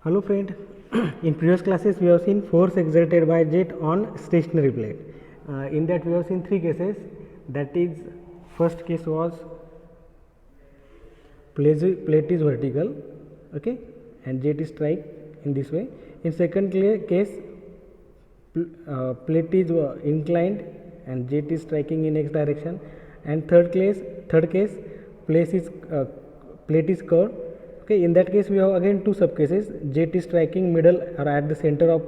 Hello friend, in previous classes we have seen force exerted by jet on stationary plate. In that we have seen three cases, that is first case was plate is vertical, okay, and jet is strike in this way. In second case plate is inclined and jet is striking in x direction, and third case plate is curved. Okay, in that case we have again two sub cases, jet is striking middle or at the center of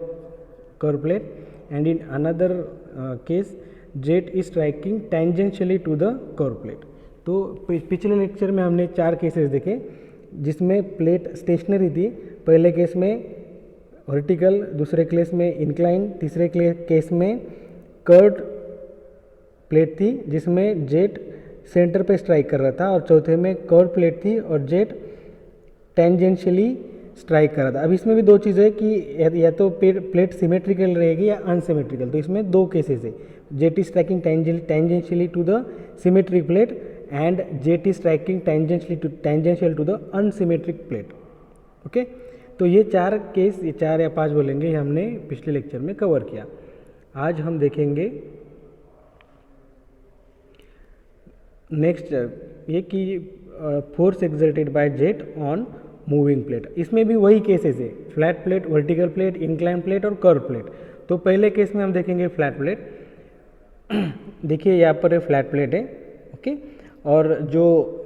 curved plate, and in another case jet is striking tangentially to the curved plate. तो पिछले lecture में हमने चार cases देखे जिसमें plate stationery थी। पहले case में वर्टिकल, दूसरे केस में इंक्लाइन, तीसरे केस में कर्व्ड प्लेट थी जिसमें जेट सेंटर पे स्ट्राइक कर रहा था, और चौथे में कर्व प्लेट थी और जेट टेंजेंशियली स्ट्राइक कर रहा था। अब इसमें भी दो चीज़ें कि या तो प्लेट सिमेट्रिकल रहेगी या अनसिमेट्रिकल। तो इसमें दो केसेस है, jet is striking tangentially to the symmetric plate and jet is striking tangential to the unsymmetric plate. Okay, तो ये चार केस, ये चार या पांच बोलेंगे, ये हमने पिछले लेक्चर में कवर किया। आज हम देखेंगे नेक्स्ट ये कि force exerted by jet on moving plate. इसमें भी वही केसेस है, flat plate, vertical plate, incline plate और कर्व प्लेट। तो पहले केस में हम देखेंगे फ्लैट प्लेट। देखिए यहाँ पर फ्लैट प्लेट है, ओके, और जो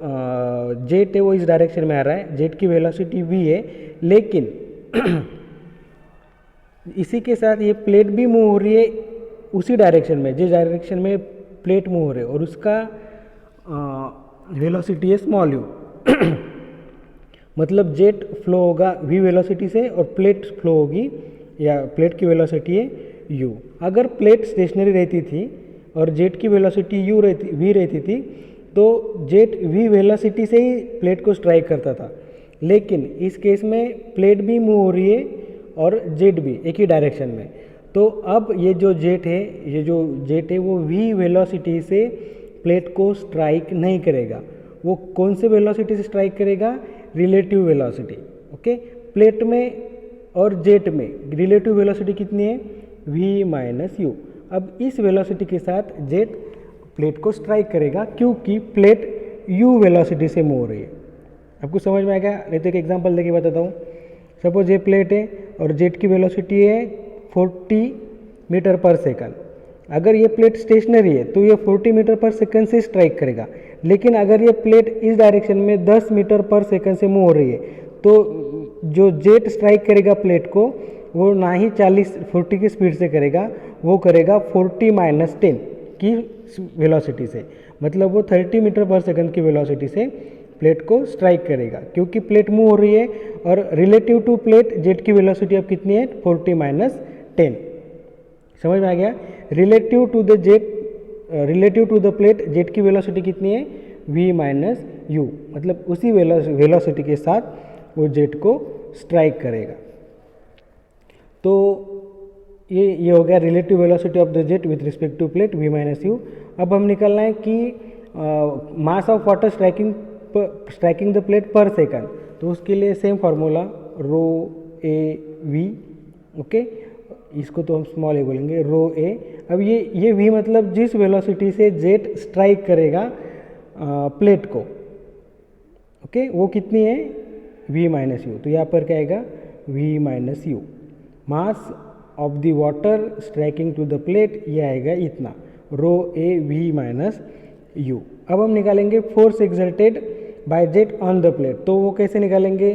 जेट है वो इस डायरेक्शन में आ रहा है, जेट की वेलोसिटी v है, लेकिन इसी के साथ ये प्लेट भी मूव हो रही है उसी डायरेक्शन में, जिस डायरेक्शन में प्लेट मूव हो रही है, और उसका वेलोसिटी है स्मॉल यू। मतलब जेट फ्लो होगा v वेलोसिटी से और प्लेट फ्लो होगी या प्लेट की वेलोसिटी है u। अगर प्लेट स्टेशनरी रहती थी और जेट की वेलोसिटी v रहती थी तो जेट v वेलोसिटी से ही प्लेट को स्ट्राइक करता था, लेकिन इस केस में प्लेट भी मूव हो रही है और जेट भी एक ही डायरेक्शन में। तो अब ये जो जेट है वो v वेलोसिटी से प्लेट को स्ट्राइक नहीं करेगा। वो कौन से वेलोसिटी से स्ट्राइक करेगा? Relative velocity. ओके, प्लेट में और जेट में रिलेटिव वेलोसिटी कितनी है? v minus u. अब इस वेलोसिटी के साथ जेट प्लेट को स्ट्राइक करेगा क्योंकि प्लेट u वेलोसिटी से मूव हो रही है। आपको समझ में आएगा? नहीं तो एक एग्जांपल देके बताता हूँ। सपोज ये प्लेट है और जेट की वेलोसिटी है 40 मीटर पर सेकंड। अगर ये प्लेट स्टेशनरी है तो ये 40 मीटर पर सेकंड से स्ट्राइक करेगा, लेकिन अगर ये प्लेट इस डायरेक्शन में 10 मीटर पर सेकंड से मूव हो रही है तो जो जेट स्ट्राइक करेगा प्लेट को वो ना ही 40 की स्पीड से करेगा, वो करेगा 40 माइनस 10 की वेलोसिटी से। मतलब वो 30 मीटर पर सेकंड की वेलोसिटी से प्लेट को स्ट्राइक करेगा क्योंकि प्लेट मूव हो रही है, और रिलेटिव टू प्लेट जेट की वेलोसिटी अब कितनी है? 40 माइनस 10। समझ में आ गया? Relative to the plate jet की वेलोसिटी कितनी है? v minus u. मतलब उसी वेलोसिटी के साथ वो जेट को स्ट्राइक करेगा। तो ये हो गया relative velocity of the jet with respect to plate v minus u. अब हम निकालना है कि mass of water striking the plate per second. तो उसके लिए सेम फार्मूला रो ए वी। ओके, इसको तो हम स्मॉल ए बोलेंगे, रो ए। अब ये v मतलब जिस वेलोसिटी से जेट स्ट्राइक करेगा प्लेट को, ओके, वो कितनी है? v minus u. तो यहाँ पर क्या आएगा? v minus u. Mass of the water striking to the plate, ये आएगा इतना, rho a v minus u. अब हम निकालेंगे force exerted by jet on the plate. तो वो कैसे निकालेंगे?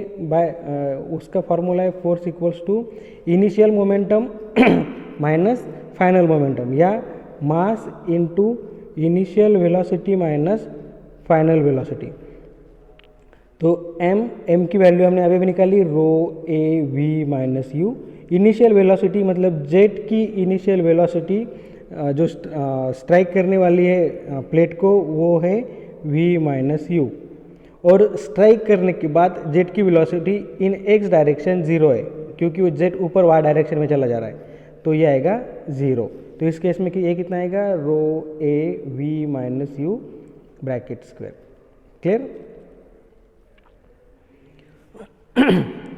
उसका फॉर्मूला है force equals to initial momentum minus final momentum, या mass into initial velocity minus final velocity. तो m की वैल्यू हमने अभी भी निकाली, रो a v minus u. Initial velocity मतलब जेट की इनिशियल वेलोसिटी जो स्ट्राइक करने वाली है प्लेट को, वो है v माइनस यू। और स्ट्राइक करने के बाद जेट की वेलोसिटी इन x डायरेक्शन 0 है क्योंकि वो जेट ऊपर y डायरेक्शन में चला जा रहा है, तो ये आएगा 0। तो इस केस में कि ये कितना आएगा? Rho a v minus u bracket square. Clear?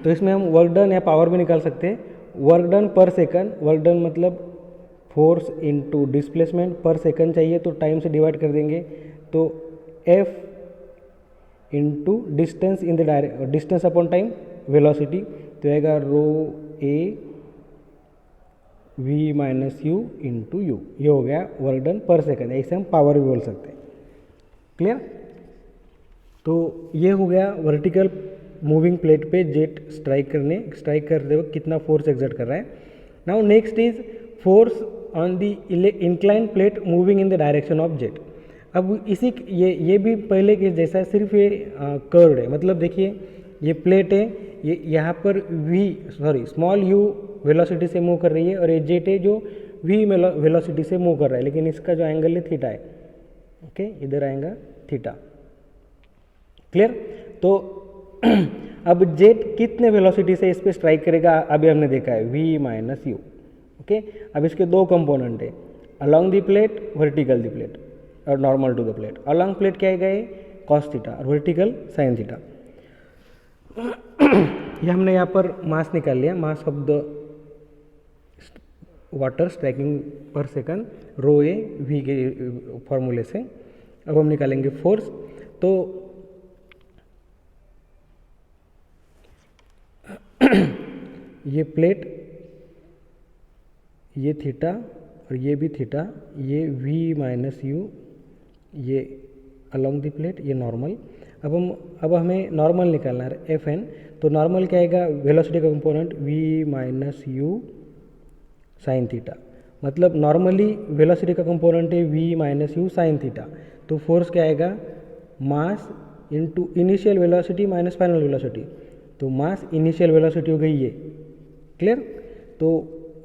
तो इसमें हम वर्क डन या पावर भी निकाल सकते हैं। Work done per second, work done मतलब force into displacement, per second चाहिए तो टाइम से डिवाइड कर देंगे, तो F into distance in the distance upon time velocity, तो आएगा रो ए v minus u into u. ये हो गया वर्क डन पर सेकंड, ऐसे हम पावर भी बोल सकते हैं। क्लियर? तो ये हो गया वर्टिकल मूविंग प्लेट पे जेट स्ट्राइक करते वक्त कितना फोर्स एक्सर्ट कर रहा है। Now next is force on the incline plate moving in the direction of jet. अब इसी ये भी पहले के जैसा है, सिर्फ ये कर्व्ड है। मतलब देखिए ये प्लेट है, ये यहाँ पर स्मॉल यू वेलोसिटी से मूव कर रही है और ये जेट है जो वी वेलोसिटी से मूव कर रहा है, लेकिन इसका जो एंगल है थीटा है। ओके, इधर आएगा थीटा। क्लियर? तो अब जेट कितने वेलोसिटी से इस पर स्ट्राइक करेगा अभी हमने देखा है, v माइनस यू। ओके, अब इसके दो कंपोनेंट है, along the plate, vertical the plate और normal to the plate. Along plate क्या है, कॉस थीटा, और वर्टिकल साइन थीटा। ये हमने यहाँ पर मास निकाल लिया, mass of the water striking per second, rho A v के फॉर्मूले से। अब हम निकालेंगे फोर्स। तो ये प्लेट, ये थीटा और ये भी थीटा, ये v माइनस यू, ये अलोंग द प्लेट, ये नॉर्मल। अब हमें नॉर्मल निकालना है एफ एन। तो नॉर्मल क्या आएगा, वेलोसिटी का component v minus u sine theta. मतलब नॉर्मली वेलोसिटी का कंपोनेंट है v minus u sine theta. तो फोर्स क्या आएगा, मास into initial velocity minus final velocity. तो मास इनिशियल वेलोसिटी हो गई ये। क्लियर? तो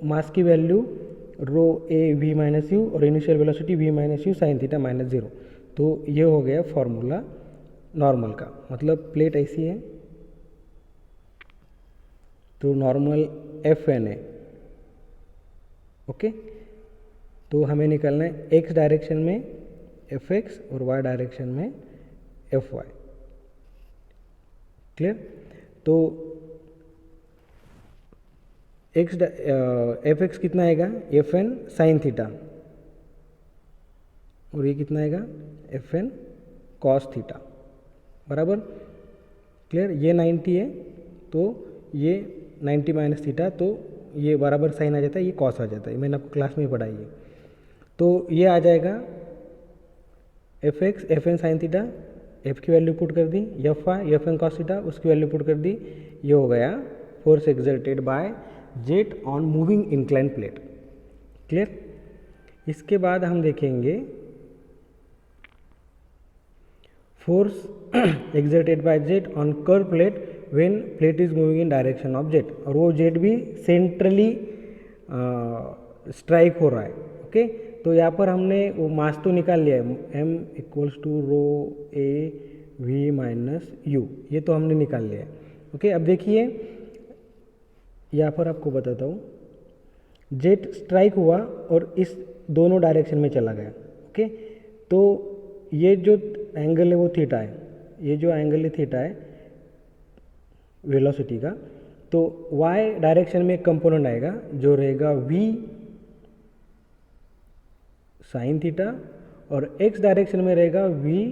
मास की वैल्यू रो ए वी माइनस यू और initial velocity v minus u sine theta minus zero. तो ये हो गया फॉर्मूला नॉर्मल का। मतलब प्लेट ऐसी है तो नॉर्मल एफ एन है। ओके, तो हमें निकालना है एक्स डायरेक्शन में एफ एक्स और वाई डायरेक्शन में एफ वाई। क्लियर? तो एफ एक्स कितना आएगा, एफ एन साइन थीटा, और ये कितना आएगा, एफ एन कॉस थीटा, बराबर। क्लियर? ये 90 है तो ये 90 माइनस थीटा, तो ये बराबर साइन आ जाता है, ये कॉस आ जाता है। मैंने आपको क्लास में ही पढ़ाई है। तो ये आ जाएगा F x F n sine theta, F की वैल्यू पुट कर दी, F y F n cos theta, उसकी वैल्यू पुट कर दी। ये हो गया force exerted by jet on moving incline plate. Clear? इसके बाद हम देखेंगे force exerted by jet on curve plate when plate is moving in direction of jet, और वो जेट भी सेंट्रली स्ट्राइक हो रहा है। ओके, तो यहाँ पर हमने वो मास तो निकाल लिया है, m equals to rho A v minus u, ये तो हमने निकाल लिया है। ओके, अब देखिए यहाँ पर आपको बताता हूँ, जेट स्ट्राइक हुआ और इस दोनों डायरेक्शन में चला गया। ओके, तो ये जो एंगल है वो थीटा है, ये जो एंगल है थीटा है वेलोसिटी का। तो वाई डायरेक्शन में एक कंपोनेंट आएगा जो रहेगा v साइन थीटा, और x डायरेक्शन में रहेगा v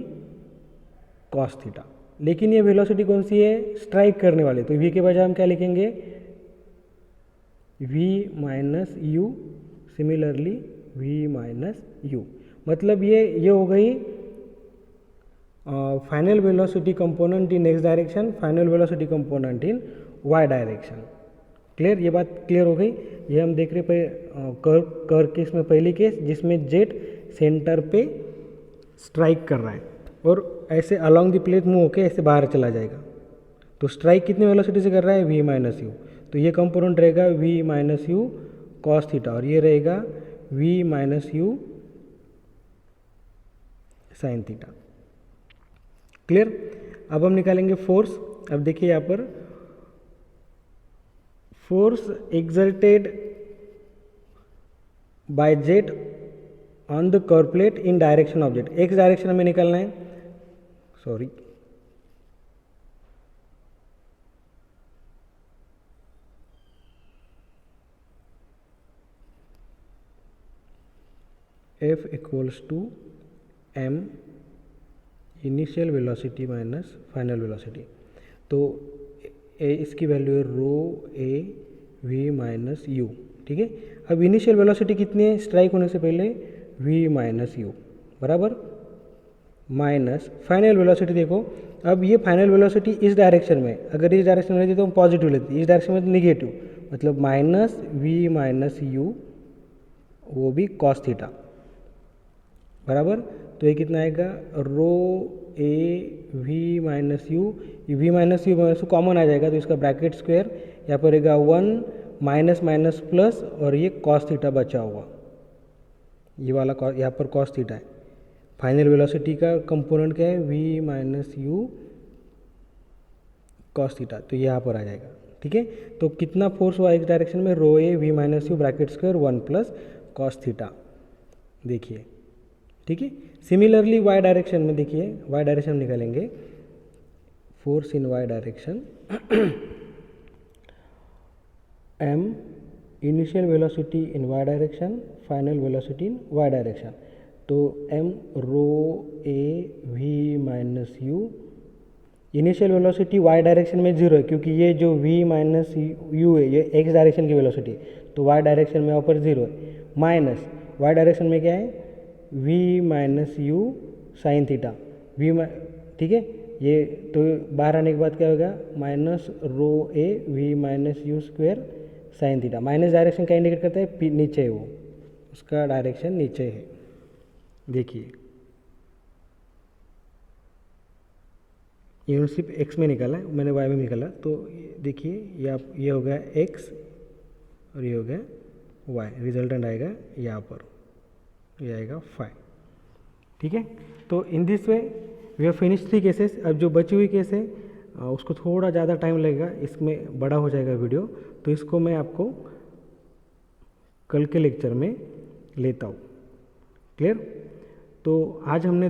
कॉस थीटा। लेकिन ये वेलोसिटी कौन सी है, स्ट्राइक करने वाले, तो v के बजाय हम क्या लिखेंगे, v minus you, similarly v minus u. मतलब ये हो गई final velocity component in x direction, final velocity component in y direction. Clear? ये बात क्लियर हो गई। ये हम देख रहे कर्व केस में पहली केस जिसमें जेट सेंटर पे स्ट्राइक कर रहा है और ऐसे अलोंग द प्लेट मूव होके ऐसे बाहर चला जाएगा। तो स्ट्राइक कितने वेलोसिटी से कर रहा है, v माइनस यू। तो ये कंपोनेंट रहेगा v minus u cos theta, और ये रहेगा v minus u sine theta. Clear? अब हम निकालेंगे फोर्स। अब देखिए यहाँ पर force exerted by jet on the curve plate in direction of jet, x direction में निकालना है, sorry F equals to m initial velocity minus final velocity. तो इसकी वैल्यू है रो ए वी माइनस यू, ठीक है। अब इनिशियल वेलोसिटी कितनी है स्ट्राइक होने से पहले, v माइनस यू बराबर माइनस फाइनल वेलोसिटी। देखो अब ये फाइनल वेलोसिटी इस डायरेक्शन में, अगर इस डायरेक्शन में रहती तो हम पॉजिटिव लेते, इस डायरेक्शन में तो निगेटिव, मतलब माइनस v माइनस यू, वो भी कॉस थीटा बराबर। तो ये कितना आएगा, रो ए v minus u, v minus u common आ जाएगा तो इसका ब्रैकेट स्क्वायर, यहाँ पर रहेगा 1 माइनस माइनस प्लस और ये कॉस थीटा बचा हुआ, ये वाला यहाँ पर कॉस थीटा है। फाइनल वेलोसिटी का कंपोनेंट क्या है, v minus u cos theta, तो ये यहाँ पर आ जाएगा, ठीक है। तो कितना फोर्स हुआ इस डायरेक्शन में, रो ए v minus u bracket square 1 plus cos theta, देखिए, ठीक है। सिमिलरली वाई डायरेक्शन में देखिए, वाई डायरेक्शन निकालेंगे, force in y direction m initial velocity in y direction, final velocity in y direction. तो m रो ए v minus u, initial velocity y direction में 0 है क्योंकि ये जो v माइनस यू है ये x डायरेक्शन की वेलोसिटी, तो वाई डायरेक्शन में ऊपर 0 है, माइनस वाई डायरेक्शन में क्या है, v minus u sine theta, ठीक है। ये तो बाहर आने के बाद क्या होगा, minus rho A v minus you square sine theta. Minus direction क्या इंडिकेट करता है, नीचे है वो, उसका डायरेक्शन नीचे है, देखिए ये सिर्फ x में निकाला, मैंने y में निकाला, तो देखिए ये हो गया x और ये हो गया y, रिजल्टेंट आएगा यहाँ पर, ये आएगा 5, ठीक है। तो in this way we have finish 3 cases. अब जो बची हुई केस है उसको थोड़ा ज़्यादा टाइम लगेगा, इसमें बड़ा हो जाएगा वीडियो, तो इसको मैं आपको कल के लेक्चर में लेता हूँ, क्लियर। तो आज हमने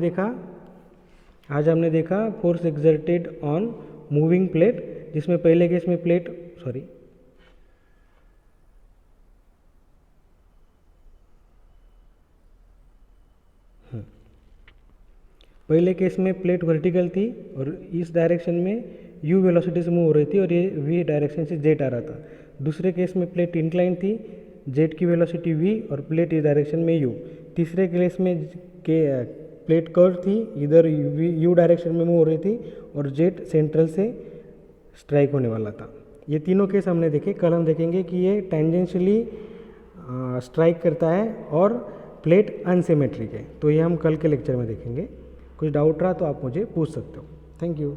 देखा force exerted on moving plate, जिसमें पहले केस में पहले केस में प्लेट वर्टिकल थी और इस डायरेक्शन में u वेलोसिटी से मूव हो रही थी और ये v डायरेक्शन से z आ रहा था। दूसरे केस में प्लेट इंक्लाइन थी, z की वेलोसिटी v और प्लेट इस डायरेक्शन में u। तीसरे केस में प्लेट कर्व थी, इधर u डायरेक्शन में मूव हो रही थी और z सेंट्रल से स्ट्राइक होने वाला था। ये तीनों केस हमने देखे। कल हम देखेंगे कि ये टेंजेंशियली स्ट्राइक करता है और प्लेट अनसिमेट्रिक है, तो ये हम कल के लेक्चर में देखेंगे। कुछ डाउट रहा तो आप मुझे पूछ सकते हो। Thank you.